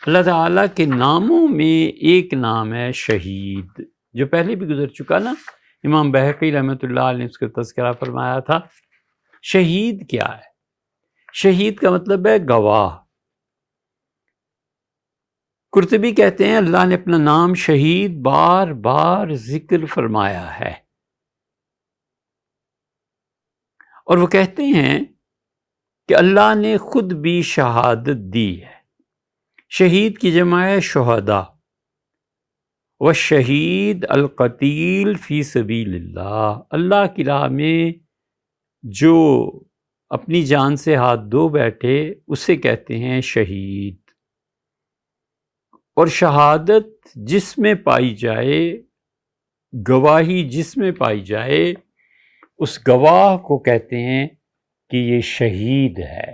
اللہ تعالیٰ کے ناموں میں ایک نام ہے شہید، جو پہلے بھی گزر چکا نا۔ امام بہقی رحمۃ اللہ علیہ نے اس کا تذکرہ فرمایا تھا۔ شہید کیا ہے؟ شہید کا مطلب ہے گواہ۔ قرطبی کہتے ہیں اللہ نے اپنا نام شہید بار بار ذکر فرمایا ہے، اور وہ کہتے ہیں کہ اللہ نے خود بھی شہادت دی ہے۔ شہید کی جمع ہے شہداء، والشہید القتیل فی سبیل اللہ، اللہ کی راہ میں جو اپنی جان سے ہاتھ دھو بیٹھے اسے کہتے ہیں شہید۔ اور شہادت جس میں پائی جائے، گواہی جس میں پائی جائے، اس گواہ کو کہتے ہیں کہ یہ شہید ہے۔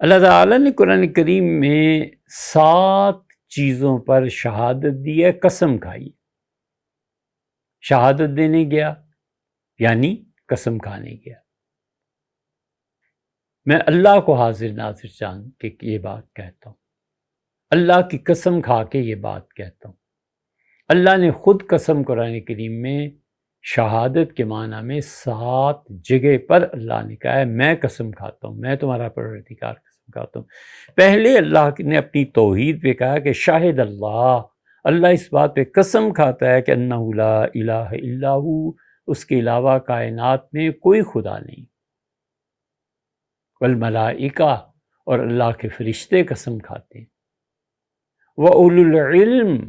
اللہ تعالیٰ نے قرآن کریم میں 7 چیزوں پر شہادت دی ہے، قسم کھائی۔ شہادت دینے گیا یعنی قسم کھانے گیا۔ میں اللہ کو حاضر ناظر جان کے یہ بات کہتا ہوں، اللہ کی قسم کھا کے یہ بات کہتا ہوں۔ اللہ نے خود قسم قرآن کریم میں شہادت کے معنی میں 7 جگہ پر اللہ نے کہا ہے میں قسم کھاتا ہوں، میں تمہارا پروردگار قسم کھاتا ہوں۔ پہلے اللہ نے اپنی توحید پہ کہا کہ شاہد اللہ، اللہ اس بات پہ قسم کھاتا ہے کہ انہ لا الہ الا ہو، اس کے علاوہ کائنات میں کوئی خدا نہیں۔ والملائکہ، اور اللہ کے فرشتے قسم کھاتے ہیں۔ وَأُولُو الْعِلْمِ،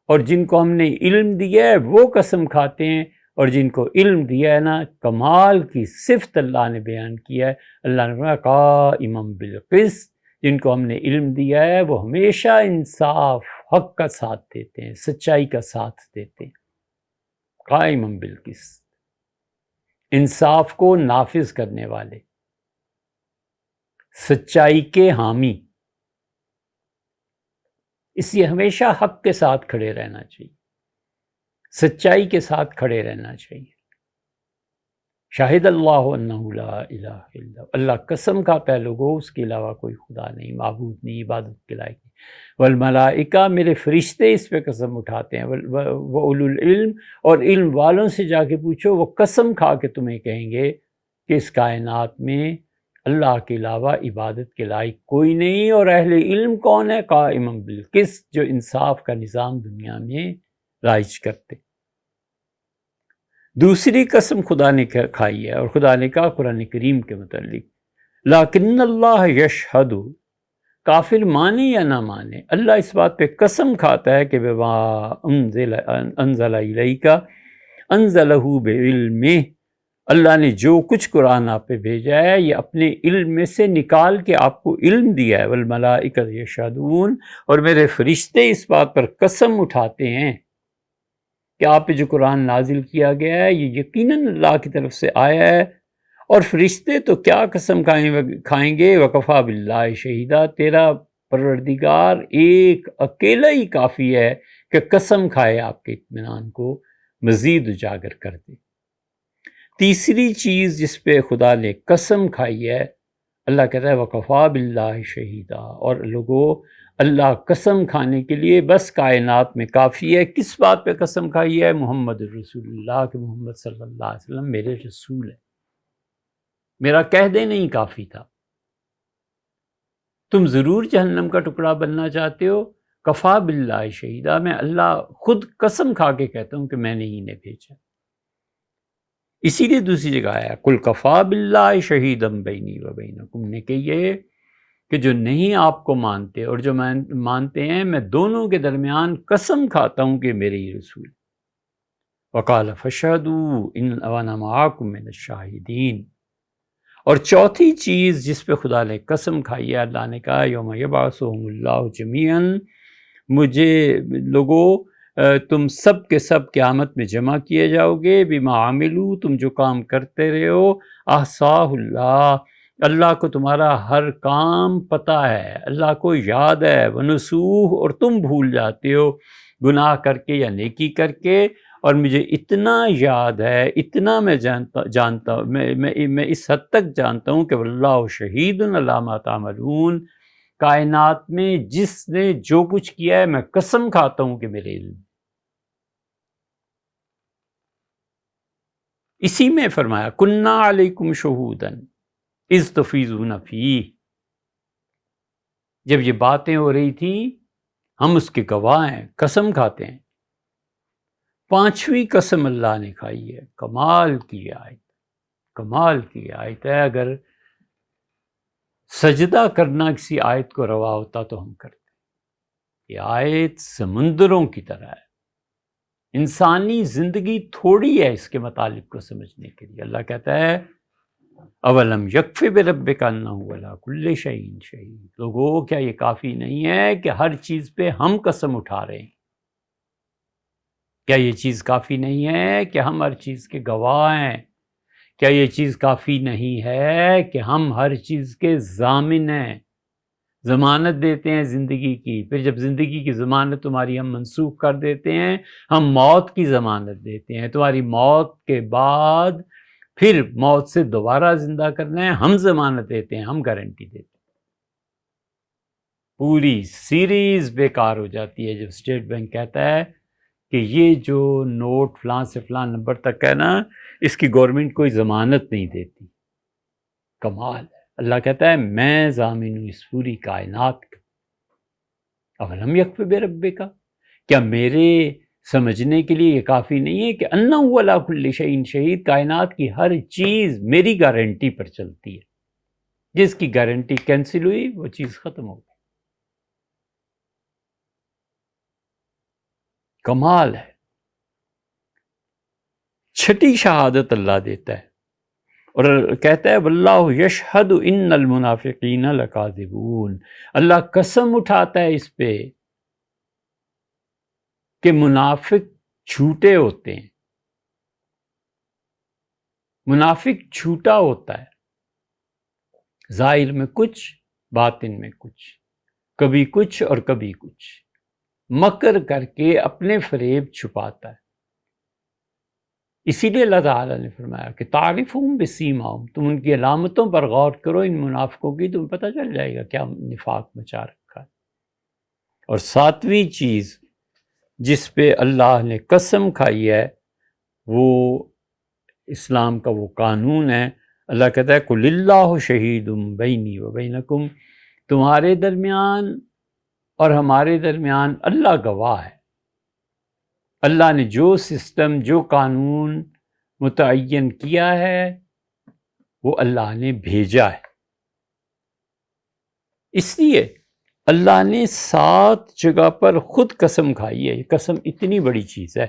اور جن کو ہم نے علم دیا ہے وہ قسم کھاتے ہیں، اور جن کو علم دیا ہے نا، کمال کی صفت اللہ نے بیان کیا ہے۔ اللہ نے فرمایا قائما بالقسط، جن کو ہم نے علم دیا ہے وہ ہمیشہ انصاف، حق کا ساتھ دیتے ہیں، سچائی کا ساتھ دیتے ہیں۔ قائما بالقسط، انصاف کو نافذ کرنے والے، سچائی کے حامی، اس لیے ہمیشہ حق کے ساتھ کھڑے رہنا چاہیے، سچائی کے ساتھ کھڑے رہنا چاہیے۔ شاہد اللہ انہ لا الہ الا، اللہ قسم کھاتا ہے لوگوں اس کے علاوہ کوئی خدا نہیں، معبود نہیں، عبادت کے لائق نہیں۔ والملائکہ، میرے فرشتے اس پہ قسم اٹھاتے ہیں۔ وَأُولُو الْعِلْمِ، اور علم والوں سے جا کے پوچھو، وہ قسم کھا کے تمہیں کہیں گے کہ اس کائنات میں اللہ کے علاوہ عبادت کے لائق کوئی نہیں۔ اور اہل علم کون ہے؟ قائما بالقسط، جو انصاف کا نظام دنیا میں رائج کرتے۔ دوسری قسم خدا نے کھائی ہے، اور خدا نے کہا قرآن کریم کے متعلق لیکن اللہ یشہد، کافر مانے یا نہ مانے، اللہ اس بات پہ قسم کھاتا ہے کہ بما انزل الیک انزلہ بعلمہ، اللہ نے جو کچھ قرآن آپ پہ بھیجا ہے یہ اپنے علم میں سے نکال کے آپ کو علم دیا ہے۔ والملائکۃ یشہدون، اور میرے فرشتے اس بات پر قسم اٹھاتے ہیں کہ آپ پہ جو قرآن نازل کیا گیا ہے یہ یقیناً اللہ کی طرف سے آیا ہے۔ اور فرشتے تو کیا قسم کھائیں گے، وکفیٰ باللہ شہیدہ، تیرا پروردگار ایک اکیلا ہی کافی ہے کہ قسم کھائے آپ کے اطمینان کو مزید اجاگر کر دے۔ تیسری چیز جس پہ خدا نے قسم کھائی ہے، اللہ کہتا ہے وکفیٰ باللہ شہیدہ، اور لوگوں اللہ قسم کھانے کے لیے بس کائنات میں کافی ہے۔ کس بات پہ قسم کھائی ہے؟ محمد رسول اللہ، کہ محمد صلی اللہ علیہ وسلم میرے رسول ہے، میرا کہہ دے نہیں کافی تھا۔ تم ضرور جہنم کا ٹکڑا بننا چاہتے ہو، کفا باللہ شہیدہ، میں اللہ خود قسم کھا کے کہتا ہوں کہ میں نے ہی انہیں بھیجا۔ اسی لیے دوسری جگہ آیا قل کفا باللہ شہیدا بینی و بینکم، نے کہ یہ کہ جو نہیں آپ کو مانتے اور جو مانتے ہیں، میں دونوں کے درمیان قسم کھاتا ہوں کہ میرے ہی رسول۔ وقال فاشہدوا ان وانا معاکم من الشاہدین، اور چوتھی چیز جس پہ خدا نے قسم کھائی ہے، اللہ نے کہا یوم یبعثہم اللہ جمیعا، مجھے لوگوں تم سب کے سب قیامت میں جمع کیے جاؤ گے، بما عملوا، تم جو کام کرتے رہے ہو، احصاہ اللہ، اللہ کو تمہارا ہر کام پتہ ہے، اللہ کو یاد ہے، ونسوہ، اور تم بھول جاتے ہو گناہ کر کے یا نیکی کر کے، اور مجھے اتنا یاد ہے، اتنا میں جانتا ہوں، میں اس حد تک جانتا ہوں کہ واللہ شہید علی ما تعملون، کائنات میں جس نے جو کچھ کیا ہے میں قسم کھاتا ہوں کہ میرے علم. اسی میں فرمایا کنا علیکم شہودا اذ تفیضون فیہ. جب یہ باتیں ہو رہی تھی ہم اس کے گواہ ہیں، قسم کھاتے ہیں. پانچویں قسم اللہ نے کھائی ہے. کمال کی آیت، کمال کی آیت ہے. اگر سجدہ کرنا کسی آیت کو روا ہوتا تو ہم کرتے. یہ آیت سمندروں کی طرح ہے. انسانی زندگی تھوڑی ہے اس کے مطالب کو سمجھنے کے لیے. اللہ کہتا ہے اولم یکفی بربک انہ علی کل شیء شہید. لوگوں کیا یہ کافی نہیں ہے کہ ہر چیز پہ ہم قسم اٹھا رہے ہیں؟ کیا یہ چیز کافی نہیں ہے کہ ہم ہر چیز کے گواہ ہیں؟ کیا یہ چیز کافی نہیں ہے کہ ہم ہر چیز کے ضامن ہیں، ضمانت دیتے ہیں زندگی کی؟ پھر جب زندگی کی ضمانت تمہاری ہم منسوخ کر دیتے ہیں، ہم موت کی ضمانت دیتے ہیں. تمہاری موت کے بعد پھر موت سے دوبارہ زندہ کرنا ہے، ہم ضمانت دیتے ہیں، ہم گارنٹی دیتے ہیں. پوری سیریز بیکار ہو جاتی ہے جب اسٹیٹ بینک کہتا ہے کہ یہ جو نوٹ فلاں سے فلاں نمبر تک ہے نا، اس کی گورنمنٹ کوئی ضمانت نہیں دیتی. کمال ہے. اللہ کہتا ہے میں ضامن ہوں اس پوری کائنات کا. اولم یکفی بربک، کیا میرے سمجھنے کے لیے یہ کافی نہیں ہے کہ انہ علی کل شیء شہید؟ کائنات کی ہر چیز میری گارنٹی پر چلتی ہے. جس کی گارنٹی کینسل ہوئی وہ چیز ختم ہو گئی. کمال ہے. چھٹی شہادت اللہ دیتا ہے اور کہتا ہے واللہ یشہد ان المنافقین لکاذبون. اللہ قسم اٹھاتا ہے اس پہ کہ منافق جھوٹے ہوتے ہیں. منافق جھوٹا ہوتا ہے، ظاہر میں کچھ باطن میں کچھ، کبھی کچھ اور کبھی کچھ، مکر کر کے اپنے فریب چھپاتا ہے. اسی لیے اللہ تعالیٰ نے فرمایا کہ تعرفہم بسیماہم، تم ان کی علامتوں پر غور کرو ان منافقوں کی، تمہیں پتہ چل جائے گا کیا نفاق مچا رکھا ہے. اور ساتویں چیز جس پہ اللہ نے قسم کھائی ہے وہ اسلام کا وہ قانون ہے. اللہ کہتا ہے قل اللہ شہید بینی و بینکم، تمہارے درمیان اور ہمارے درمیان اللہ گواہ ہے. اللہ نے جو سسٹم، جو قانون متعین کیا ہے وہ اللہ نے بھیجا ہے. اس لیے اللہ نے 7 جگہ پر خود قسم کھائی ہے. یہ قسم اتنی بڑی چیز ہے